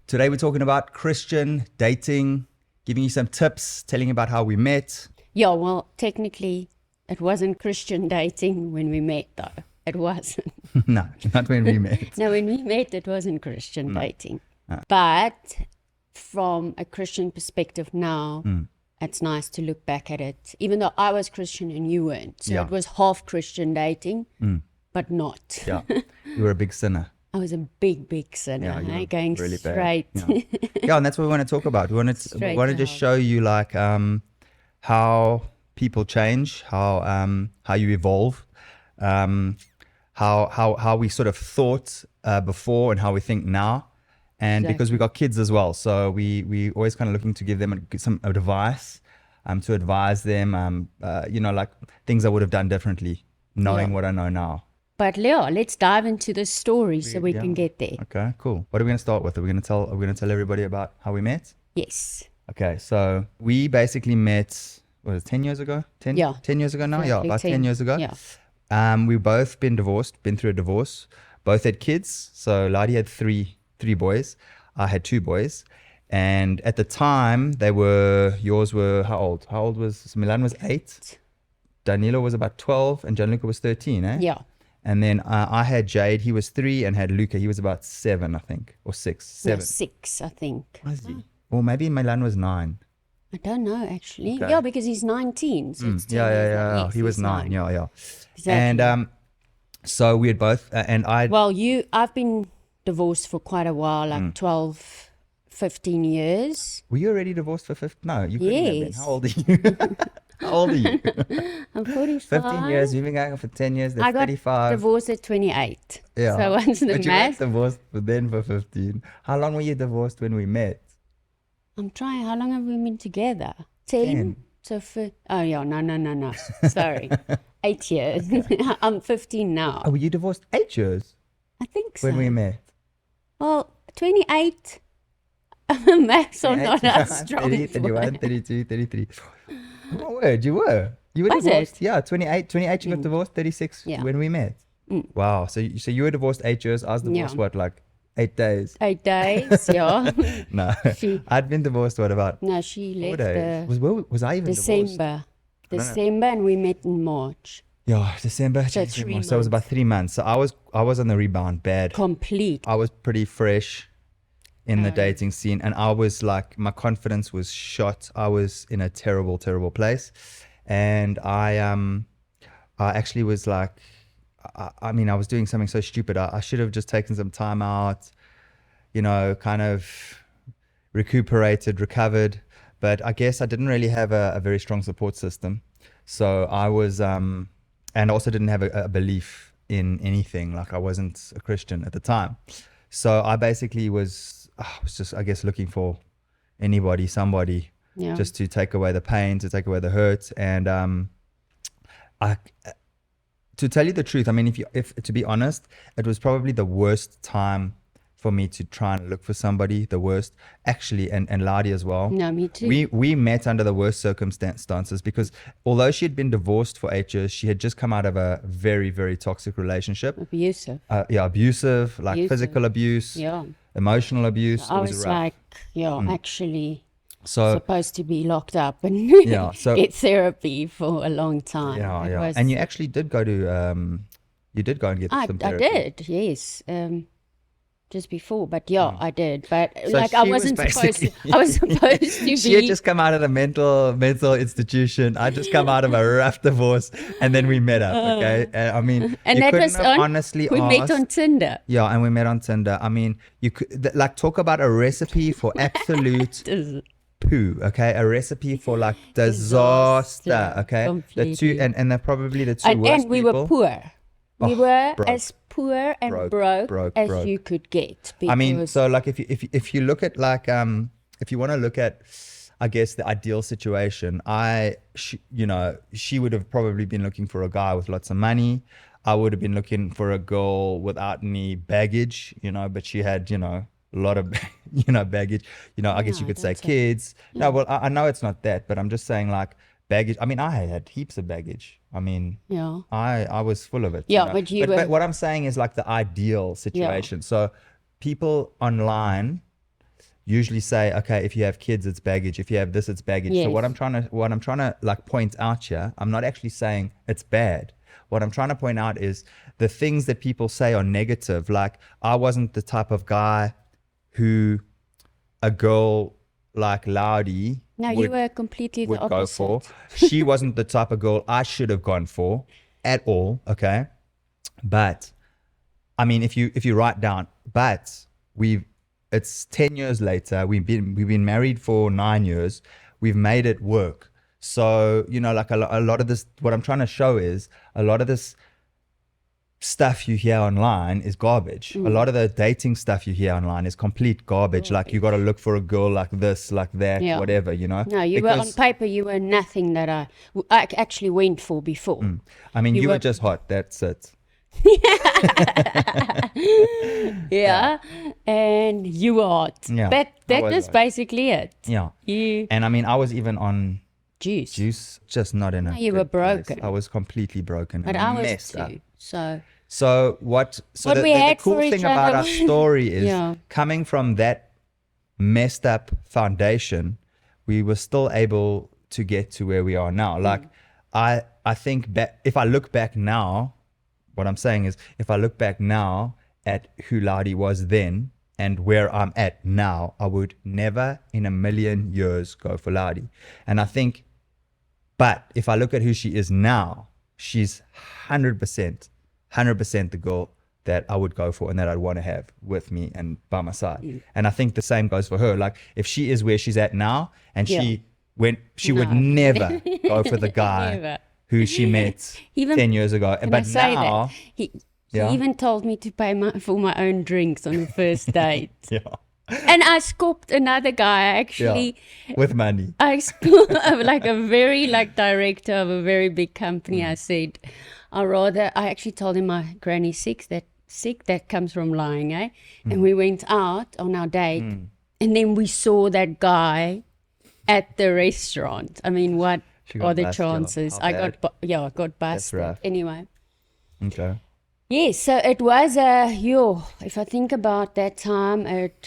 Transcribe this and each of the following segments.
Today we're talking about Christian dating, giving you some tips, telling you about how we met. Yeah, well, technically, it wasn't Christian dating when we met, though. It wasn't. No, not when we met. No, when we met, it wasn't Christian dating. But from a Christian perspective now, it's nice to look back at it, even though I was Christian and you weren't. So Yeah. it was half Christian dating, but not. Yeah, you were a big sinner. I was a big sinner, you were going really bad. straight. Yeah. Yeah, and that's what we want to talk about. We want to Straight just out. show you like how people change, how you evolve, how we sort of thought before and how we think now. And because we got kids as well, so we always kind of looking to give them some advice, to advise them, like things I would have done differently, knowing what I know now. But Leo, let's dive into the story so we can get there. Okay, cool. What are we going to start with? Are we going to tell everybody about how we met? Yes. Okay, so we basically met, what was it, 10 years ago? 10 years ago now? Yeah, Exactly, about 10 years ago. Yeah. We've both been divorced, been through a divorce. Both had kids. So Ladi had three boys. I had two boys. And at the time, yours were, how old? How old was, so Milan was 8. Danilo was about 12 and Gianluca was 13, eh? Yeah. And then I had Jade, he was 3, and had Luca, he was about 7, I think, or 6, 7. No, 6, I think. Was he? Or maybe Milan was 9. I don't know, actually. Okay. Yeah, because he's 19. So it's 10 years Yeah. old. Yes, He was he's 9. Yeah. Exactly. And so we had both, and I. Well, I've been divorced for quite a while, like 12, 15 years. Were you already divorced for 15? No, you couldn't have been. Yes. How old are you? How old are you? I'm 45. 15 years. You've been going for 10 years. That's I got 35. divorced at 28. Yeah. So once the But you math, were divorced then for 15. How long were you divorced when we met? I'm trying, how long have we been together? 10? So oh yeah, no. Sorry. 8 years. I'm 15 now. Oh, were you divorced 8 years I think so. when we met? Well, 28. Maths are not as strong. 30, 31, 32, 33. Oh, word, you were. You were Was divorced. it? Yeah, 28 you got divorced, 36 Yeah. when we met. Wow. So you were divorced 8 years. I was divorced, Yeah. what, like 8 days? 8 days, yeah. No. She- I'd been divorced, what, about No, she 4 left days? Was I even divorced? December, and we met in March. Yeah, December. So January, 3 March. So it was about 3 months. So I was on the rebound bad. Complete. I was pretty fresh in the dating scene, and I was like, my confidence was shot. I was in a terrible place, and I actually was like, I mean, I was doing something so stupid. I should have just taken some time out, kind of recuperated, recovered. But I guess I didn't really have a very strong support system. So I was, and also didn't have a belief in anything. Like I wasn't a Christian at the time. So I basically was just, I guess, looking for somebody, Yeah. just to take away the pain, to take away the hurt. And to tell you the truth, I mean, if to be honest, it was probably the worst time for me to try and look for somebody, the worst, actually, and Ladi as well. No, me too. We met under the worst circumstances because although she had been divorced for 8 years, she had just come out of a very, very toxic relationship. Abusive. Abusive, like Abusive. physical abuse, Yeah. emotional abuse. I It was was rough. like, actually So supposed to be locked up and Yeah, so- get therapy for a long time. It yeah. was- And you actually did go to you did go and get I some therapy. did, yes. Just before, but yeah, I did. But So like I she was wasn't supposed to. basically- I was supposed to be. She had just come out of the mental institution. I just come out of a rough divorce, and then we met up. Okay, I mean, and you that couldn't was have on. honestly we met asked- on Tinder. Yeah, and we met on Tinder. I mean, you could like talk about a recipe for absolute poo. Okay, a recipe for like disaster. Okay, the two, Completely. and they're probably the two And worst we people. were poor. We were broke. as poor and Broke, broke as broke. you could get. I mean, because- so like if you look at like if you want to look at, I guess, the ideal situation, she would have probably been looking for a guy with lots of money. I would have been looking for a girl without any baggage, but she had, a lot of, baggage. I guess you No, could say that's it. kids. No, well, I know it's not that, but I'm just saying like baggage. I mean, I had heaps of baggage. I mean, yeah. I was full of it. Yeah, but you but were- what I'm saying is like the ideal situation. So people online usually say, okay, if you have kids, it's baggage. If you have this, it's baggage. So Yes. what I'm trying to like point out here, I'm not actually saying it's bad. What I'm trying to point out is the things that people say are negative. Like, I wasn't the type of guy who a girl like Loudy No, you were completely the would go opposite. for. She wasn't the type of girl I should have gone for at all. Okay. But I mean, if you write down, but it's 10 years later, we've been married for 9 years, we've made it work. So, you know, like a lot of this, what I'm trying to show is a lot of this stuff you hear online is garbage. A lot of the dating stuff you hear online is complete garbage. Like, you got to look for a girl like this, like that, Yeah. whatever, you know. No, you were on paper, you were nothing that I actually went for before. I mean, you were- were just hot, that's it. Yeah. And you were hot. Yeah, That I was is hot. basically it. Yeah. You And I mean, I was even on juice. juice, just not in a you good were place. broken. I was completely broken But and I was messed up. too. So So what What we the had cool for each thing about other our was- story is Yeah. coming from that messed up foundation, we were still able to get to where we are now. Like, I think back, if I look back now, what I'm saying is, if I look back now at who Loudy was then and where I'm at now, I would never in a million years go for Loudy. And I think, but if I look at who she is now, she's 100% the girl that I would go for and that I'd want to have with me and by my side. And I think the same goes for her. Like, if she is where she's at now and she would never go for the guy Never. who she met Even- 10 years ago. Can But I say now, that? He Yeah. even told me to pay for my own drinks on the first date. yeah, And I scooped another guy. Actually, with money. I scooped like a very director of a very big company. I said, I actually told him my granny's sick. That comes from lying, eh? And we went out on our date, and then we saw that guy at the restaurant. I mean, what She got are the busted. chances? How I bad? got busted. rough. Anyway. Okay. Yes, so it was if I think about that time, it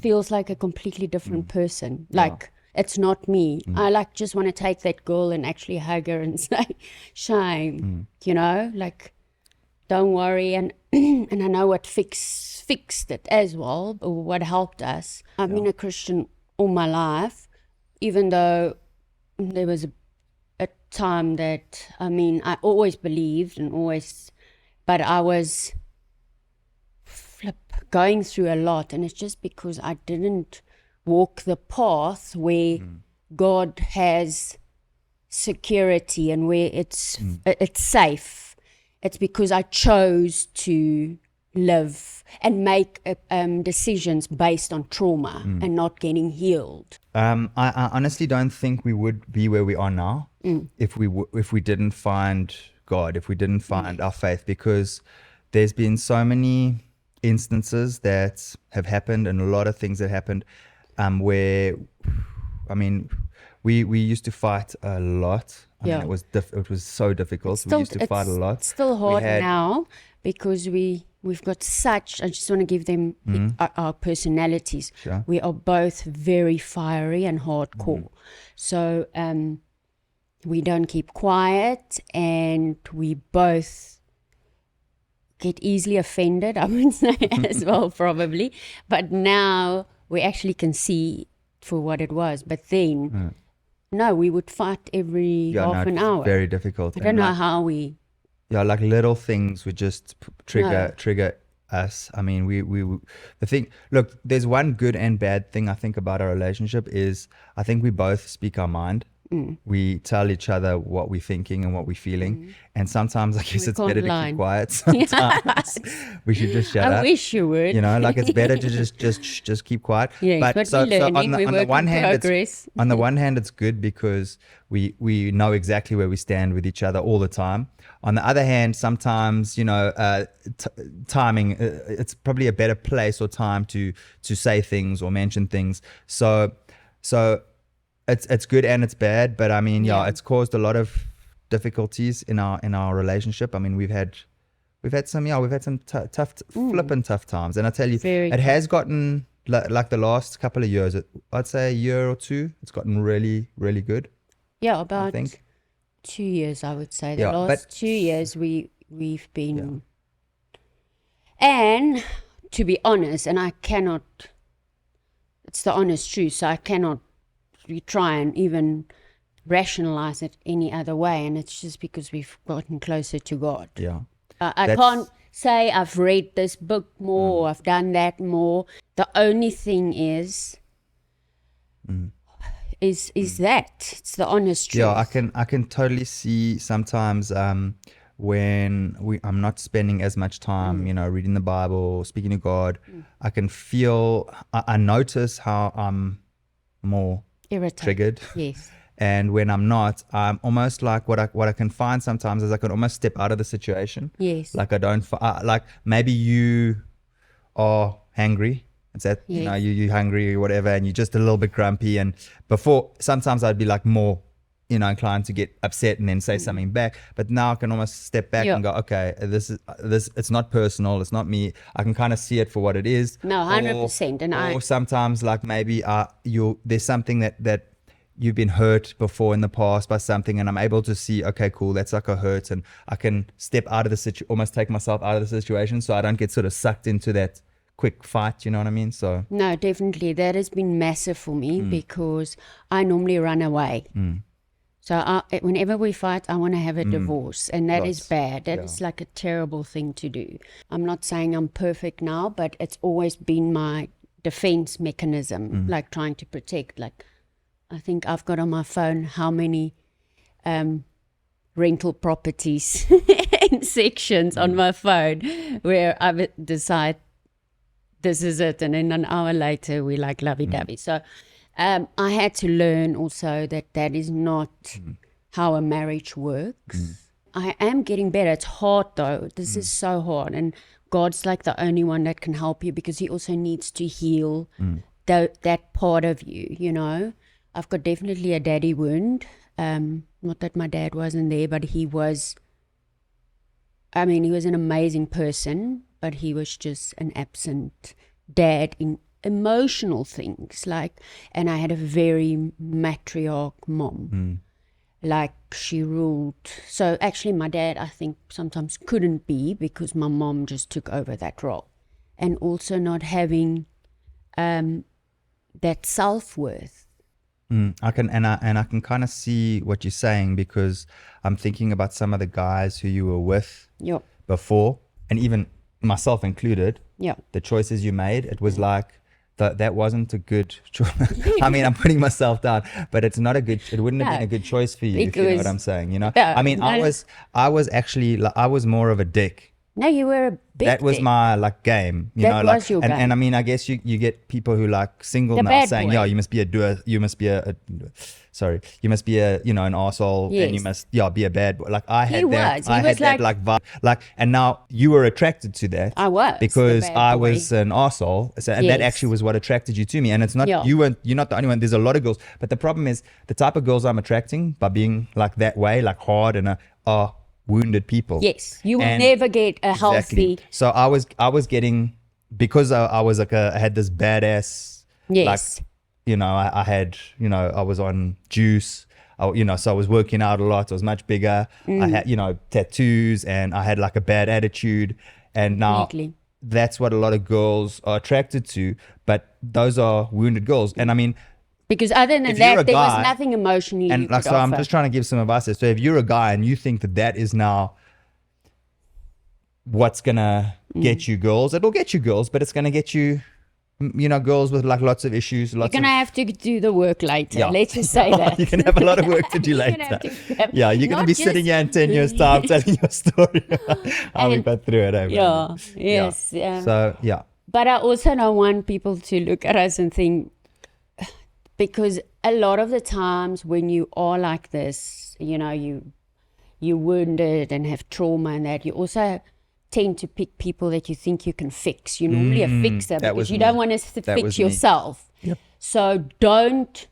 feels like a completely different person. Like, it's not me. I just want to take that girl and actually hug her and say, shame, you know, like, don't worry. And and I know what fixed it as well, or what helped us. I've been a Christian all my life, even though there was a time that, I mean, I always believed and always, but I was going through a lot, and it's just because I didn't walk the path where God has security and where it's safe. It's because I chose to live and make decisions based on trauma and not getting healed. I honestly don't think we would be where we are now if we didn't find God, if we didn't find our faith, because there's been so many instances that have happened and a lot of things that happened where, I mean, we used to fight a lot. I mean, it was so difficult. We used to fight a lot. It's still hard had- now because we've got such, I just want to give them our personalities. Sure. We are both very fiery and hardcore. So we don't keep quiet, and we both get easily offended, I would say, as well, probably. But now we actually can see for what it was. But then, no, we would fight every half an it's hour. very difficult. I don't know how we... Yeah, like little things would just trigger us. I mean, we the thing. Look, there's one good and bad thing I think about our relationship is I think we both speak our mind. We tell each other what we're thinking and what we're feeling, and sometimes I guess We it's better can't to lie. keep quiet. Sometimes we should just shut I up. wish you would. You know, like it's better to just keep quiet. Yes, but we're learning, we work in progress. On the one hand, it's good because we know exactly where we stand with each other all the time. On the other hand, sometimes, you know, timing, it's probably a better place or time to say things or mention things. So it's good and it's bad, but I mean, it's caused a lot of difficulties in our relationship. I mean, we've had some tough flipping tough times, and I tell you, Very it has gotten like the last couple of years, I'd say a year or two, it's gotten really, really good. Yeah, I about think. 2 years, I would say. The Yeah, last but 2 years we've been, and to be honest, and I cannot, it's the honest truth, so I cannot try and even rationalize it any other way, and it's just because we've gotten closer to God. Yeah. I That's- can't say I've read this book more or I've done that more. The only thing is that it's the honest truth. Yeah, I can totally see sometimes when I'm not spending as much time, reading the Bible, speaking to God, I can feel, I notice how I'm more Irritated. triggered. Yes. And when I'm not, I'm almost like what I can find sometimes is I can almost step out of the situation. Yes. Like I don't, like maybe you are hangry. It's that, Yes. you're hungry or whatever, and you're just a little bit grumpy. And before, sometimes I'd be like more, inclined to get upset and then say something back. But now I can almost step back and go, okay, this, it's not personal. It's not me. I can kind of see it for what it is. No, 100%. Or sometimes like maybe there's something that you've been hurt before in the past by something, and I'm able to see, okay, cool, that's like a hurt, and I can step out of the situation, almost take myself out of the situation, so I don't get sort of sucked into that quick fight, you know what I mean? So No, definitely. That has been massive for me because I normally run away. So whenever we fight, I want to have a divorce, and that is Lots. bad. That is like a terrible thing to do. I'm not saying I'm perfect now, but it's always been my defense mechanism, like trying to protect. Like, I think I've got on my phone how many rental properties in sections on my phone where I would decide this is it, and then an hour later we're like lovey-dovey. So I had to learn also that is not how a marriage works. I am getting better. It's hard though. This is so hard, and God's like the only one that can help you, because he also needs to heal that part of you, I've got definitely a daddy wound. Not that my dad wasn't there, but he was an amazing person, but he was just an absent dad in emotional things. And I had a very matriarch mom. Like, she ruled. So actually my dad, I think, sometimes couldn't be, because my mom just took over that role. And also not having that self-worth. I can kind of see what you're saying, because I'm thinking about some of the guys who you were with Yep. before, and even myself included. Yeah. The choices you made, it was like that wasn't a good choice. I mean, I'm putting myself down, but it wouldn't have been a good choice for you, if you know what I'm saying, Yeah, I mean, I was actually, I was more of a dick. No, you were a big That was dick. my game, That was your game. and I mean, I guess you get people who like single The now bad saying, boy. yeah, you must be you must be an arsehole, and you Yes. must be a bad boy. Like I had He that, was. I He had was that like- vibe, and now you were attracted to that. I was the because bad I boy. was an arsehole, and that Yes. actually was what attracted you to me. And it's not Yeah. you're not the only one. There's a lot of girls, but the problem is the type of girls I'm attracting by being like that way, like hard and are wounded people. Yes, you will And- never get a healthy. Exactly. So I was getting, because I was like I had this badass. Yes. Like, I had, I was on juice. So I was working out a lot. I was much bigger. I had, tattoos, and I had like a bad attitude. And now Completely. that's what a lot of girls are attracted to. But those are wounded girls. And I mean, Because other than if you're that, a there was guy- nothing emotionally and you like, could so I'm offer. just trying to give some advice there. So if you're a guy and you think that is now what's gonna get you girls, it'll get you girls, but it's gonna get you, girls with like lots of issues. You're Lots going to of, have to do the work later. Yeah. Let's just say that. You're gonna have a lot of work to do You're later. gonna have to have- Yeah, you're gonna not be just- sitting here in 10 years' time telling your story. How we And- got through it. Eh, Yeah, man? yes. So yeah. But I also don't want people to look at us and think, because a lot of the times when you are like this, you're wounded and have trauma and that, you also tend to pick people that you think you can fix. You're normally a fixer that was because you me. don't want to That fix was me. yourself. Yep. So don't,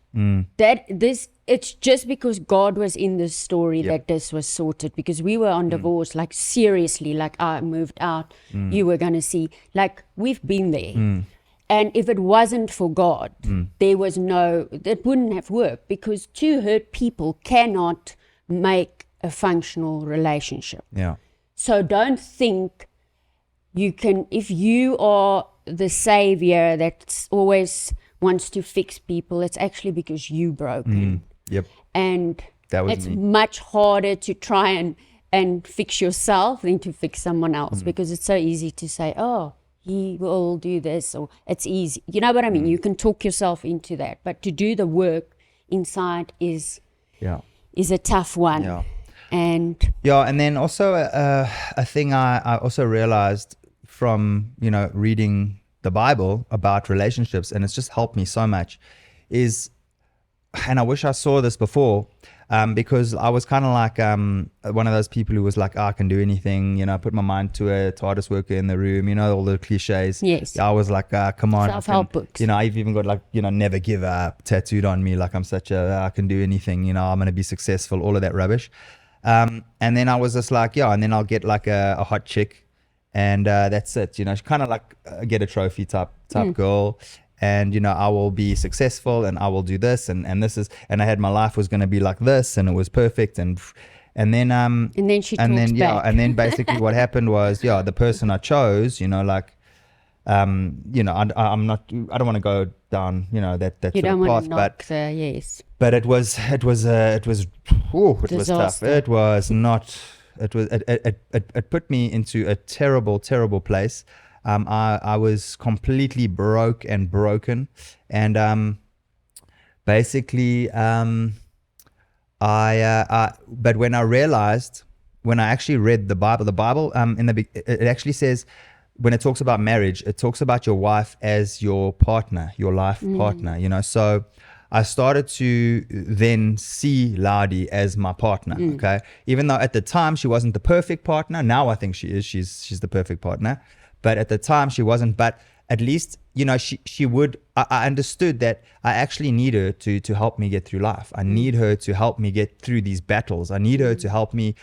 it's just because God was in this story that this was sorted, because we were on divorce, like seriously, like I moved out, you were going to see, like we've been there. And if it wasn't for God, it wouldn't have worked, because two hurt people cannot make a functional relationship. Yeah. So don't think you can, if you are the savior that always wants to fix people, it's actually because you broken. Yep. And That was it's me. much harder to try and fix yourself than to fix someone else, because it's so easy to say, oh, he will do this, or it's easy. You know what I mean? You can talk yourself into that, but to do the work inside is a tough one. Yeah. And And then also a thing I also realized from, reading the Bible about relationships, and it's just helped me so much, is, and I wish I saw this before, because I was kind of like one of those people who was like, I can do anything, I put my mind to it, hardest worker in the room, all the cliches. Yes. I was like, come on. Self-help books. I've even got like, never give up tattooed on me, like I'm such I can do anything, I'm going to be successful, all of that rubbish. And then I was just like, and then I'll get like a hot chick, and that's it, kind of like get a trophy type girl. And, I will be successful, and I will do this, and this is, and I had my life was going to be like this, and it was perfect. And then, and then she and talks then, back. and then basically what happened was, the person I chose, I'm not, I don't want to go down, that You sort don't of want path, to knock the, yes. but it was tough. Disaster. It was not, it put me into a terrible, terrible place. I was completely broke and broken, and basically, but when I realized, when I actually read the Bible, it actually says, when it talks about marriage, it talks about your wife as your partner, your life partner, so I started to then see Laudi as my partner, okay? Even though at the time she wasn't the perfect partner, now I think she is, she's the perfect partner. But at the time she wasn't, but at least, she would, I understood that I actually need her to help me get through life. I need her to help me get through these battles. I need her to help me,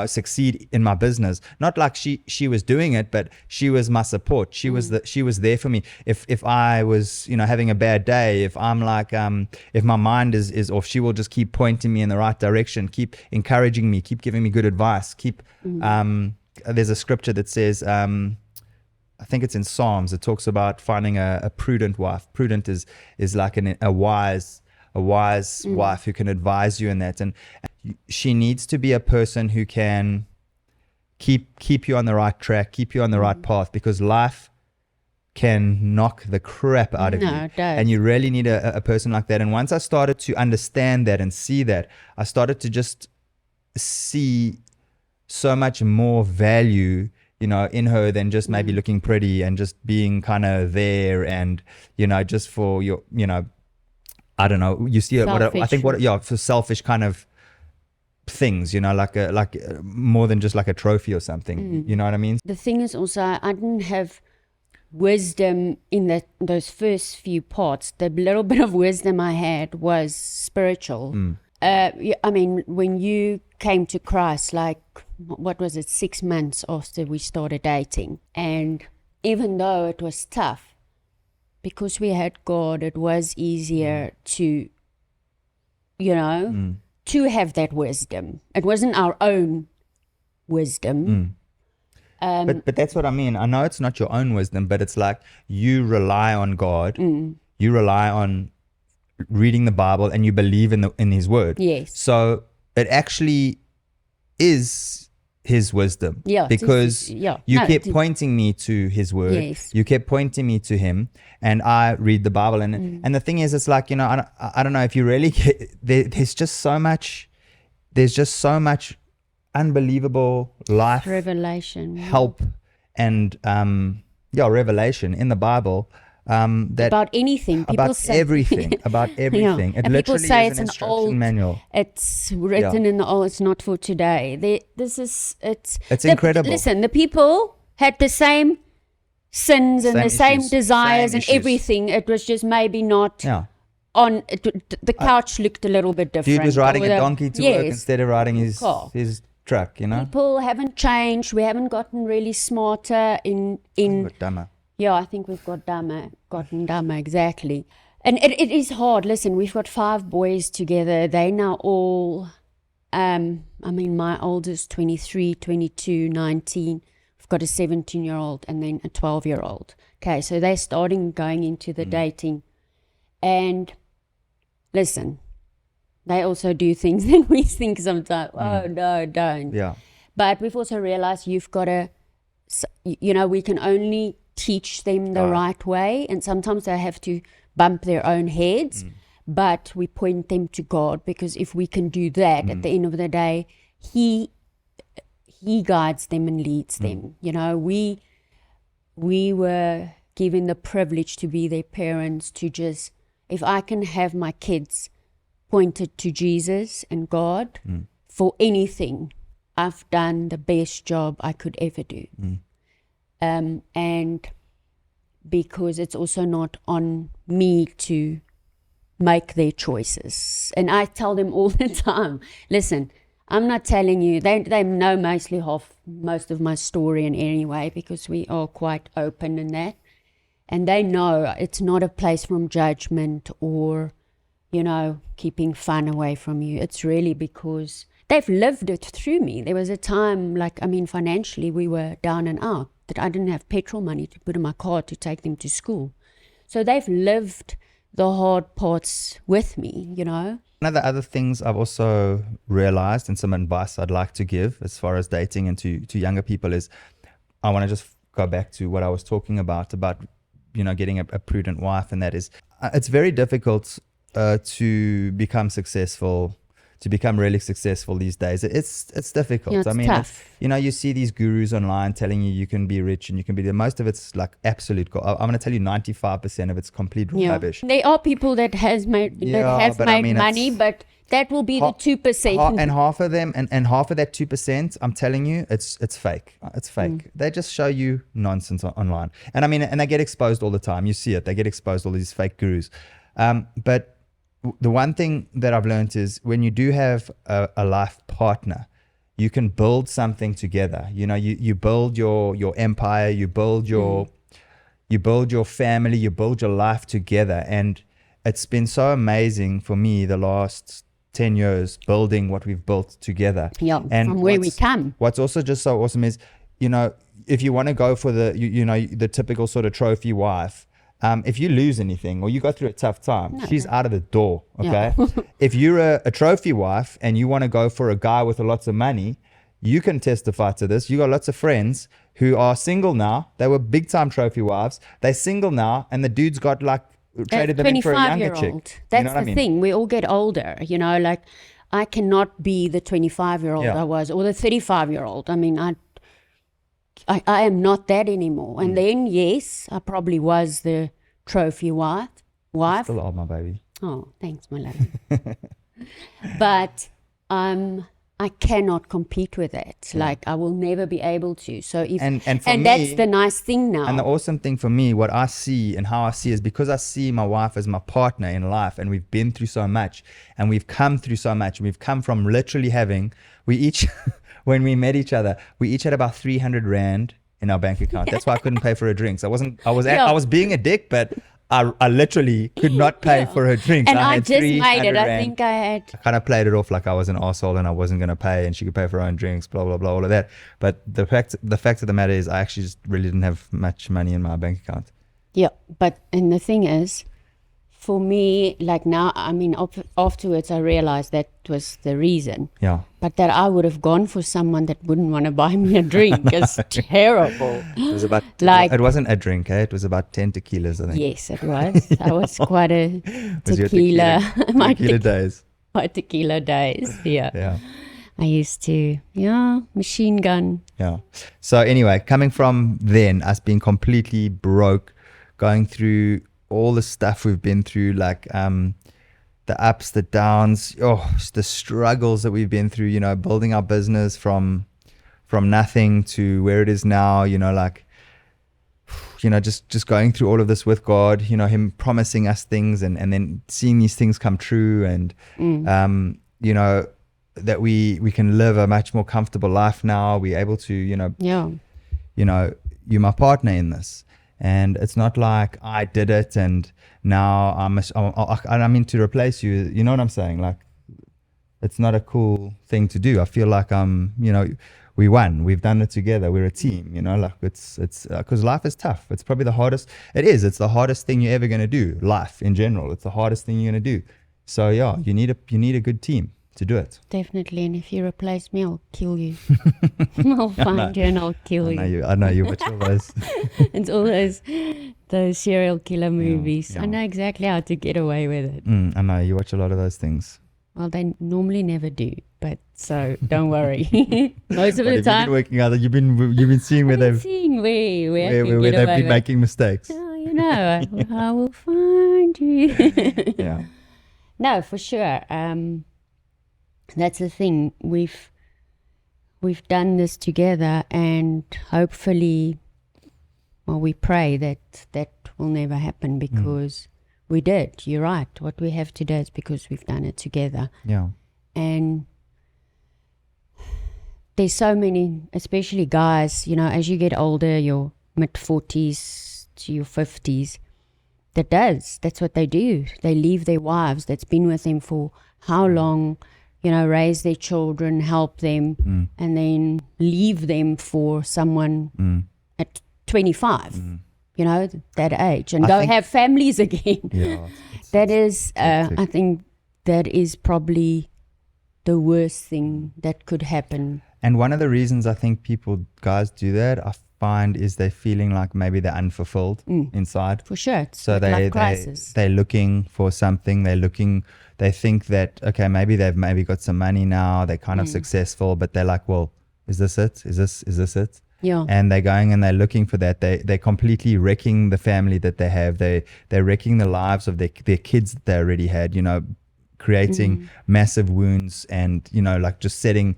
succeed in my business. Not like she was doing it, but she was my support. She was there for me. If I was, having a bad day, if I'm like, if my mind is off, she will just keep pointing me in the right direction, keep encouraging me, keep giving me good advice, there's a scripture that says, I think it's in Psalms. It talks about finding a prudent wife. Prudent is like a wise wife who can advise you in that. And she needs to be a person who can keep you on the right track, keep you on the right path, because life can knock the crap out of you. It does. And you really need a person like that. And once I started to understand that and see that, I started to just see so much more value, in her than just maybe looking pretty and just being kind of there, and, just for your, I don't know, you see for selfish kind of things, like more than just like a trophy or something, you know what I mean? The thing is also, I didn't have wisdom in those first few parts. The little bit of wisdom I had was spiritual. I mean, when you came to Christ, like, what was it, 6 months after we started dating, and even though it was tough, because we had God, it was easier to, to have that wisdom. It wasn't our own wisdom. But that's what I mean. I know it's not your own wisdom, but it's like you rely on God. You rely on reading the Bible, and you believe in His word. Yes. So it actually is His wisdom. Yeah. Because you kept pointing me to His word. Yes. You kept pointing me to Him, and I read the Bible. And the thing is, it's like, I don't know if you really there's just so much unbelievable life Revelation. help and revelation in the Bible, that About anything. People about say everything. It and people literally say is it's an an instruction old manual. It's written in the old. It's not for today. It's incredible. Listen, the people had the same sins and Same the same issues. desires Same and issues. everything. It was just maybe not Yeah. on. The couch looked a little bit different. Dude was riding Or a the- donkey to work yes. instead of riding Car. his truck, People haven't changed. We haven't gotten really smarter in But dumber. Yeah, I think we've gotten dumber, exactly. And it is hard. Listen, we've got 5 boys together. They now all, I mean, my oldest 23, 22, 19. We've got a 17-year-old and then a 12-year-old. Okay, so they're starting going into the dating. And listen, they also do things that we think sometimes, oh, no, don't. Yeah. But we've also realized you've got to, we can only teach them the right way. And sometimes they have to bump their own heads, but we point them to God, because if we can do that, at the end of the day, He guides them and leads them. We were given the privilege to be their parents, to just, if I can have my kids pointed to Jesus and God for anything, I've done the best job I could ever do. And because it's also not on me to make their choices. And I tell them all the time, listen, I'm not telling you, they know most of my story in any way, because we are quite open in that. And they know it's not a place from judgment or, keeping fun away from you. It's really because they've lived it through me. There was a time, financially we were down and out, that I didn't have petrol money to put in my car to take them to school. So they've lived the hard parts with me, One of the other things I've also realized, and some advice I'd like to give as far as dating and to younger people, is I want to just go back to what I was talking about getting a prudent wife. And that is, it's very difficult to become successful, to become really successful these days. It's difficult. Yeah, it's tough. You see these gurus online telling you can be rich and you can be most of it's like absolute I'm going to tell you 95% of it's complete rubbish. There are people that have made money, but that will be the 2%. And half of them, and half of that 2%, I'm telling you, it's fake. It's fake. They just show you nonsense online. And and they get exposed all the time. You see it. They get exposed, all these fake gurus. But the one thing that I've learned is when you do have a life partner, you can build something together. You build your empire, you build your family, you build your life together. And it's been so amazing for me the last 10 years building what we've built together. Yeah, and from where we come. What's also just so awesome is, if you want to go for the typical sort of trophy wife, if you lose anything or you go through a tough time, she's out of the door, okay? Yeah. If you're a trophy wife and you want to go for a guy with lots of money, you can testify to this. You got lots of friends who are single now. They were big time trophy wives. They're single now, and the dude's got traded them in for a younger chick. That's the thing. We all get older, I cannot be the 25-year-old I was, or the 35-year-old. I am not that anymore. And then, yes, I probably was the trophy wife. You still are, my baby. Oh, thanks, my love. But I cannot compete with that. I will never be able to. So and me, that's the nice thing now. And the awesome thing for me, what I see and how I see is because I see my wife as my partner in life, and we've been through so much, and we've come through so much, and we've come from literally we each when we met each other, we each had about 300 Rand in our bank account. That's why I couldn't pay for her drinks. I was being a dick, but I literally could not pay for her drinks. And I just made it. I think I kind of played it off like I was an asshole and I wasn't going to pay, and she could pay for her own drinks, blah, blah, blah, all of that. But the fact of the matter is I actually just really didn't have much money in my bank account. Yeah, and the thing is, for me, now, afterwards I realized that was the reason. Yeah. But that I would have gone for someone that wouldn't want to buy me a drink is terrible. It was about, it wasn't a drink, eh? It was about 10 tequilas, I think. Yes, it was. I was quite a tequila. Tequila days. My tequila days, yeah. Yeah. I used to, machine gun. Yeah. So anyway, coming from then, us being completely broke, going through all the stuff we've been through, the ups, the downs, the struggles that we've been through, building our business from nothing to where it is now, just going through all of this with God, him promising us things and then seeing these things come true, and that we can live a much more comfortable life now. We're able to, you're my partner in this. And it's not like I did it and now I mean to replace you. You know what I'm saying? Like, it's not a cool thing to do. I feel like we won. We've done it together. We're a team. Like it's because life is tough. It's probably the hardest. It's the hardest thing you're ever gonna do. Life in general, it's the hardest thing you're gonna do. So yeah, you need a good team to do it. Definitely. And if you replace me, I'll kill you. I'll find you and I'll kill you. I know you. Watch all those. It's all those serial killer movies. yeah. I know exactly how to get away with it. I know you watch a lot of those things. Well, they normally never do, but so don't worry. Most of But the if time, you've been working out, you've been seeing where they've where they've been making mistakes. Oh, I will find you. Yeah. No, for sure. That's the thing. We've done this together, and hopefully, well, we pray that will never happen because we did. You're right. What we have today is because we've done it together. Yeah. And there's so many, especially guys, as you get older, your mid-40s to your 50s, that's what they do. They leave their wives that's been with them for how long, raise their children, help them, and then leave them for someone at 25, that age, and have families again. Yeah. That is, I think that is probably the worst thing that could happen. And one of the reasons I think guys do that, I find, is they're feeling like maybe they're unfulfilled inside. For sure. It's So they're looking for something. They think that, okay, maybe they've got some money now. They're kind of successful, but they're like, well, is this it? Is this it? Yeah. And they're going and they're looking for that. They're completely wrecking the family that they have. They're wrecking the lives of their kids that they already had, creating massive wounds and, like just setting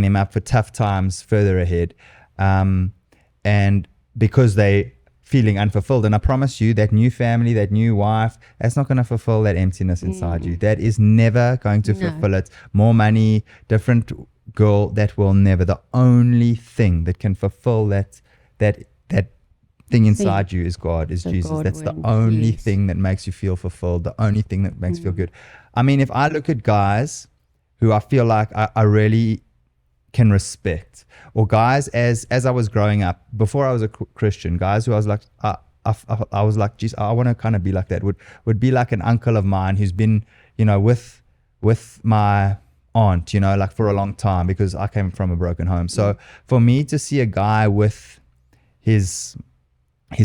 them up for tough times further ahead. And because they feeling unfulfilled. And I promise you, that new family, that new wife, that's not going to fulfill that emptiness inside you. That is never going to fulfill it. More money, different girl, that will never. The only thing that can fulfill that thing inside you is God, is Jesus. God That's the only thing that makes you feel fulfilled, the only thing that makes you feel good. I mean, if I look at guys who I feel like I really can respect, or guys as I was growing up, before I was a Christian, guys who I was like, I was like, geez, I want to kind of be like that, would be like an uncle of mine who's been, with my aunt, like for a long time, because I came from a broken home. So for me to see a guy with his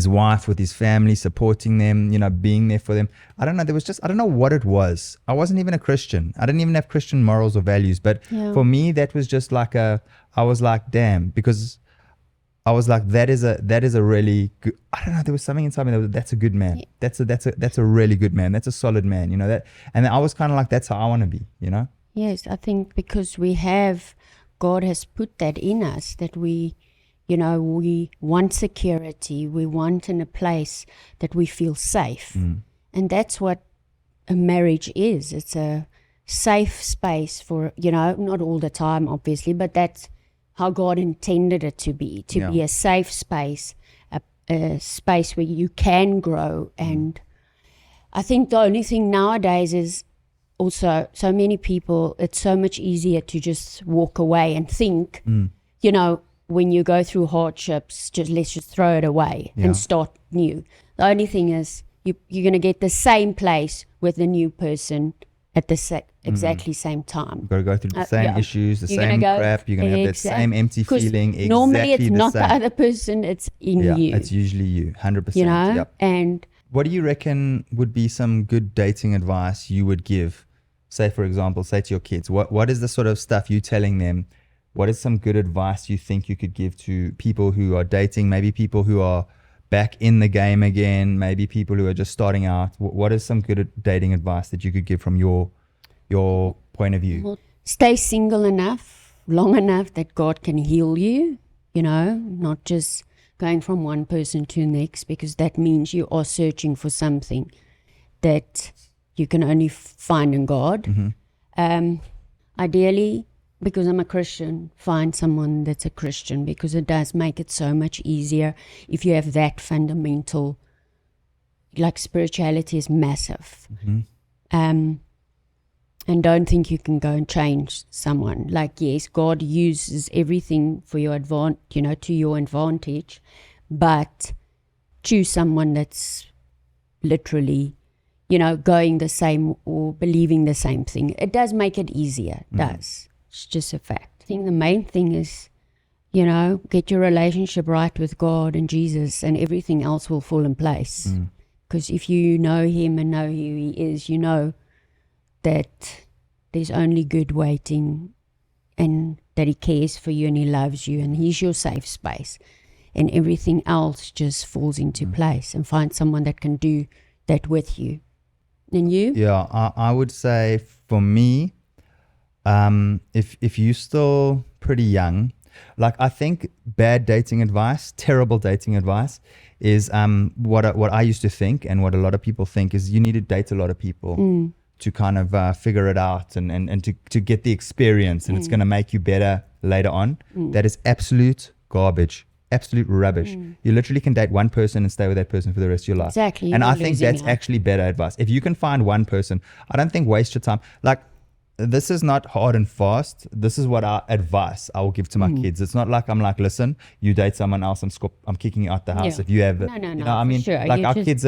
wife, with his family, supporting them, being there for them, I don't know, I don't know what it was. I wasn't even a Christian. I didn't even have Christian morals or values, but for me, that was just like I was like, damn, because I was like, that is a really good, I don't know, there was something inside me that was, that's a good man. That's a really good man. That's a solid man, that, and I was kind of like, that's how I want to be, Yes, I think because God has put that in us, that we want security. We want in a place that we feel safe. And that's what a marriage is. It's a safe space for, not all the time, obviously, but that's how God intended it to be a safe space, a space where you can grow. And I think the only thing nowadays is also so many people, it's so much easier to just walk away and think, when you go through hardships, let's just throw it away and start new. The only thing is you're going to get the same place with the new person at the exactly same time. You've got to go through the same issues, the same crap. You're going to have that same empty feeling. Normally it's not the other person, it's in you. It's usually you, 100%. And what do you reckon would be some good dating advice you would give? Say, for example, to your kids, what is the sort of stuff you telling them? What is some good advice you think you could give to people who are dating, maybe people who are back in the game again, maybe people who are just starting out? What is some good dating advice that you could give from your point of view? Well, stay single enough, long enough that God can heal you, not just going from one person to the next, because that means you are searching for something that you can only find in God. Ideally, because I'm a Christian, find someone that's a Christian, because it does make it so much easier if you have that fundamental, like spirituality is massive. And don't think you can go and change someone. Like, yes, God uses everything for your to your advantage, but choose someone that's literally, going the same or believing the same thing. It does make it easier. It does. It's just a fact. I think the main thing is, get your relationship right with God and Jesus, and everything else will fall in place. Because if you know Him and know who He is, you know that there's only good waiting, and that He cares for you and He loves you and He's your safe space, and everything else just falls into place. And find someone that can do that with you. And you? Yeah, I would say for me, if you're still pretty young, like I think bad dating advice, terrible dating advice is what I used to think, and what a lot of people think is you need to date a lot of people to kind of figure it out and to get the experience, and it's going to make you better later on. That is absolute garbage. Absolute rubbish. You literally can date one person and stay with that person for the rest of your life. Exactly. And I think that's actually better advice. If you can find one person, I don't think waste your time. Like, this is not hard and fast. This is what advice I will give to my kids. It's not like I'm like, listen, you date someone else, I'm kicking you out the house if you have it. No, I mean, sure. like our kids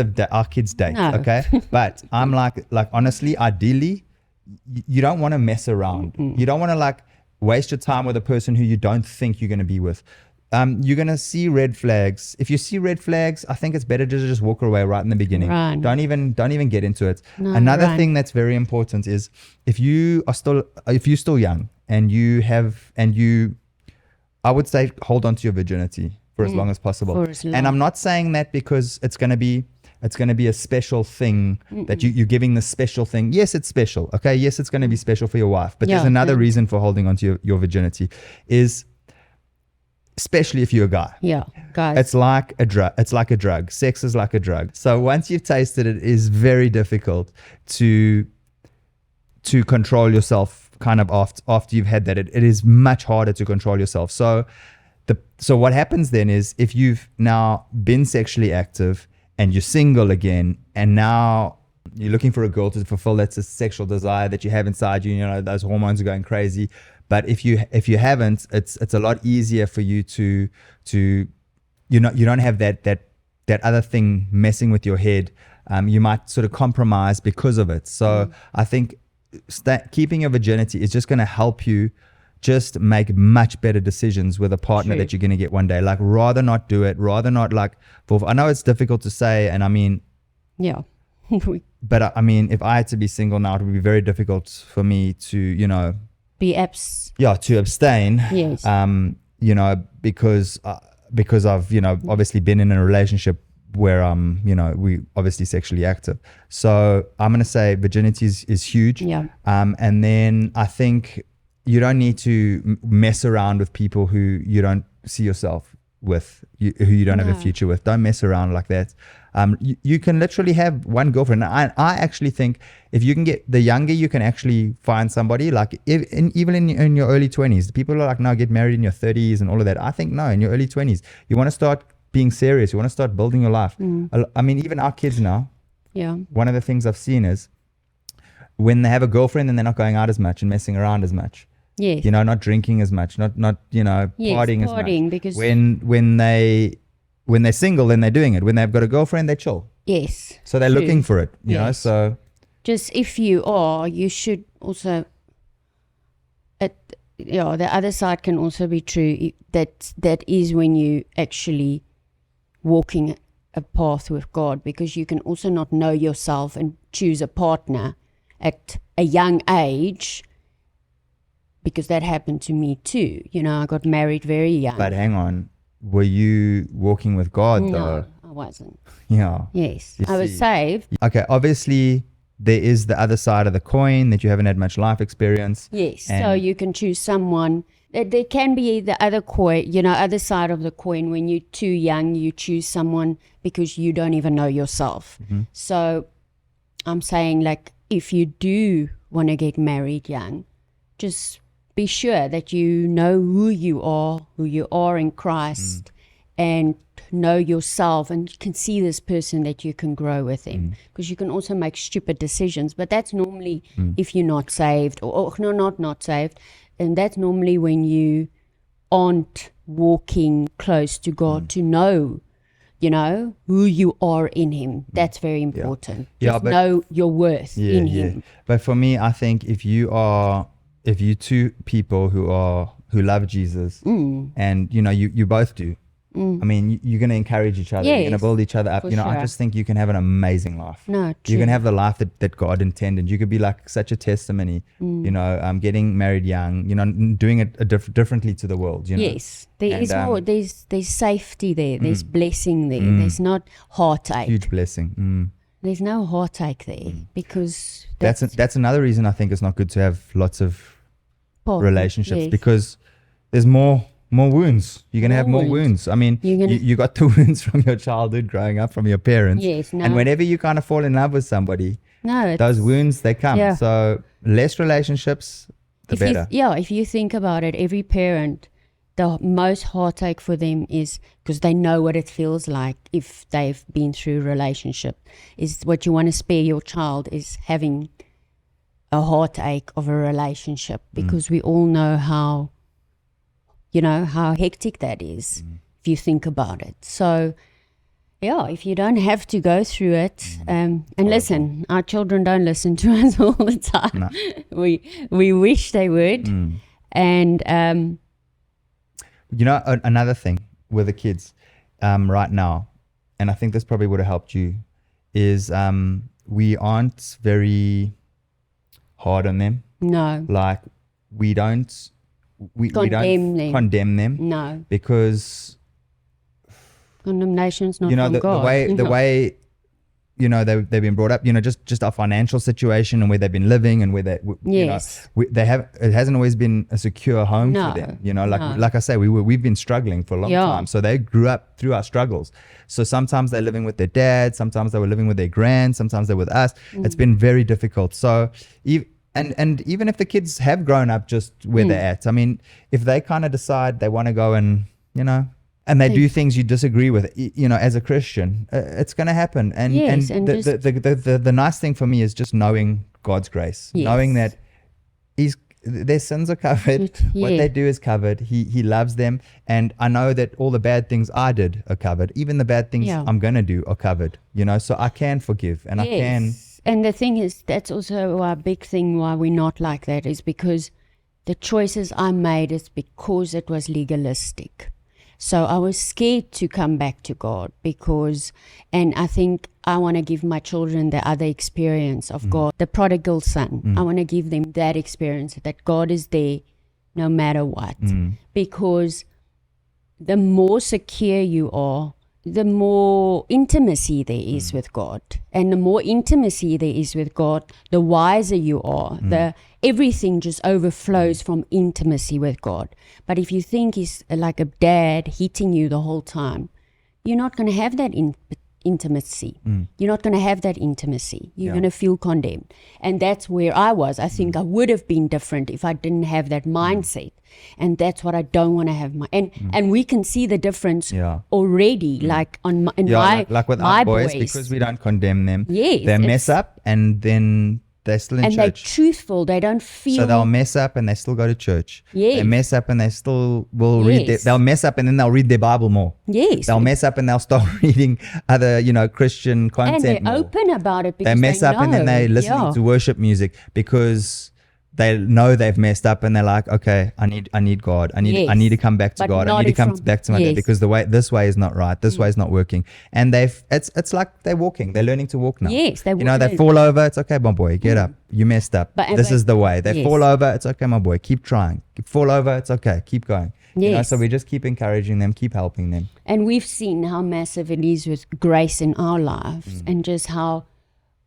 date, No. okay? But I'm like honestly, ideally, you don't want to mess around. You don't want to like waste your time with a person who you don't think you're going to be with. You're going to see red flags. If you see red flags, I think it's better to just walk away right in the beginning. Run. Don't even get into it. No, Another run. thing that's very important is if you're still young and I would say hold on to your virginity for as long as possible. For as long. And I'm not saying that because it's going to be a special thing that you're giving this special thing. Yes, it's special. Okay. Yes, it's going to be special for your wife, but there's another reason for holding on to your virginity is, especially if you're a guy. Yeah, guys. It's like a drug. Sex is like a drug. So once you've tasted it, it is very difficult to control yourself kind of after you've had that. It is much harder to control yourself. So what happens then is, if you've now been sexually active and you're single again, and now you're looking for a girl to fulfill that sexual desire that you have inside you, those hormones are going crazy. But if you haven't, it's a lot easier for you to you don't have that other thing messing with your head. You might sort of compromise because of it. So I think keeping your virginity is just going to help you just make much better decisions with a partner that you're going to get one day. Like, rather not do it. Rather not I know it's difficult to say, and I mean, yeah. But I mean, if I had to be single now, it would be very difficult for me to to abstain. Yes. Because I've obviously been in a relationship where we obviously sexually active. So I'm gonna say virginity is huge. Yeah. And then I think you don't need to mess around with people who you don't see yourself with, who you don't have a future with. Don't mess around like that. You can literally have one girlfriend. I actually think if you can the younger you can actually find somebody, like even in your early 20s, people are like, no, get married in your 30s and all of that. I think no, in your early 20s, you want to start being serious. You want to start building your life. I mean, even our kids now, one of the things I've seen is when they have a girlfriend and they're not going out as much and messing around as much. Yes. Not drinking as much, not partying as much. Because when they're single, then they're doing it. When they've got a girlfriend, they chill. yes. So they're True. looking for it, Yes. so Just if you are, you should also. The other side can also be true. That is when you actually walking a path with God, because you can also not know yourself and choose a partner at a young age, because that happened to me too. I got married very young. But hang on, were you walking with God though? No, I wasn't. Yeah. Yes, You I was see. saved. Okay, obviously there is the other side of the coin that you haven't had much life experience. Yes, so And- you can choose someone. There can be the other coin, other side of the coin. When you're too young, you choose someone because you don't even know yourself. So I'm saying, like, if you do want to get married young, just be sure that you know who you are in Christ, and know yourself, and you can see this person that you can grow with him, because you can also make stupid decisions, but that's normally if you're not saved, or no, not saved, and that's normally when you aren't walking close to God to know, you know, who you are in him. That's very important. Just but know your worth in him. But for me, I think if you two people who love Jesus, and you know you both do, I mean, you're going to encourage each other. You're going to build each other up. You know, I just think you can have an amazing life. No, true. You can have the life that God intended. You could be like such a testimony, you know, getting married young, you know, doing it differently to the world, you know. Yes, there is more. There's safety there. There's blessing there. There's not heartache. Huge blessing. There's no heartache there, because That's another reason I think it's not good to have lots of relationships, yes. because there's more wounds. You're going to have more wounds. I mean, you got the wounds from your childhood growing up, from your parents. Yes, and whenever you kind of fall in love with somebody, no, those wounds, they come. So less relationships, the better. If you think about it, every parent, the most heartache for them is because they know what it feels like if they've been through a relationship. Is what you want to spare your child is having a heartache of a relationship, because we all know how, you know, how hectic that is if you think about it. So, yeah, if you don't have to go through it, and listen, our children don't listen to us all the time. No. We wish they would. And, you know, another thing with the kids right now, and I think this probably would have helped you, is we aren't very hard on them. no, Like we don't condemn them. No. Because Condemnation's not you know from the God. way you know they've been brought up, you know, just our financial situation and where they've been living and where they Yes. you know, they have, it hasn't always been a secure home No, for them, you know, like no. like I say, we've been struggling for a long time, so they grew up through our struggles. So sometimes they're living with their dad, sometimes they were living with their grand, sometimes they're with us. It's been very difficult. So and even if the kids have grown up just where they're at, I mean, if they kind of decide they want to go and, you know, and they do things you disagree with, you know, as a Christian, it's going to happen. And Yes, and and the nice thing for me is just knowing God's grace, Yes. knowing that their sins are covered. What they do is covered. He loves them, and I know that all the bad things I did are covered. Even the bad things I'm gonna do are covered. You know, so I can forgive, and I can. And the thing is, that's also a big thing why we're not like that, is because the choices I made is because it was legalistic. So I was scared to come back to God and I think I want to give my children the other experience of God, the prodigal son. I want to give them that experience, that God is there no matter what. Because the more secure you are, the more intimacy there is with God. And the more intimacy there is with God, the wiser you are. Everything just overflows from intimacy with God. But if you think he's like a dad hitting you the whole time, you're not going to have that intimacy. You're not going to have that intimacy. You're going to feel condemned. And that's where I was. I think I would have been different if I didn't have that mindset. And that's what I don't want to have. And we can see the difference already, like like with my our boys, because we don't condemn them. Yes, they mess up and then they're still in and church. they're truthful. They don't feel. So they'll mess up and they still go to church. Yes. They mess up and they still will read. Yes. They'll mess up and then they'll read their Bible more. Yes. They'll mess up and they'll start reading other, you know, Christian content. And they're more. open about it because They mess up and then they're listening to worship music because they know they've messed up and they're like, okay, I need God. I need to come back to But God. I not need to come from- back to my dad yes. because this way is not right. This way is not working. And it's like they're walking. They're learning to walk now. Yes, they You know, they learn. fall over. It's okay, my boy. Get up. You messed up. This is the way. They yes. fall over. It's okay, my boy. Keep trying. Fall over. It's okay. Keep going. You know, Yes. so we just keep encouraging them, keep helping them. And we've seen how massive it is with grace in our lives, and just how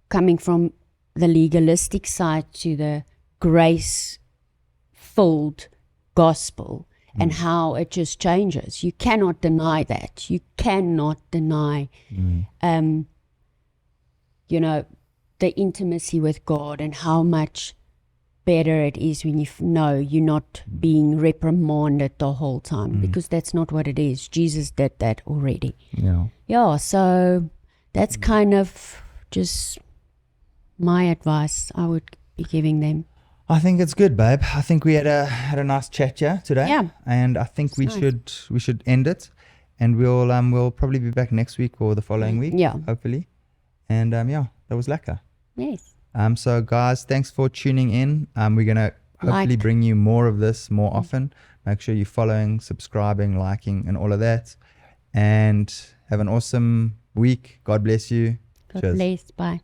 coming from the legalistic side to the grace-filled gospel, and how it just changes. You cannot deny that. You cannot deny, you know, the intimacy with God and how much better it is when you know you're not being reprimanded the whole time, because that's not what it is. Jesus did that already. Yeah. Yeah, so that's kind of just my advice I would be giving them. I think it's good, babe. I think we had a nice chat here today. Yeah. And I think we should end it, and we'll probably be back next week or the following week. Yeah. Hopefully. And yeah, that was lekker. Yes. So guys, thanks for tuning in. We're gonna hopefully bring you more of this more often. Make sure you're following, subscribing, liking, and all of that. And have an awesome week. God bless you. God Cheers. bless. Bye.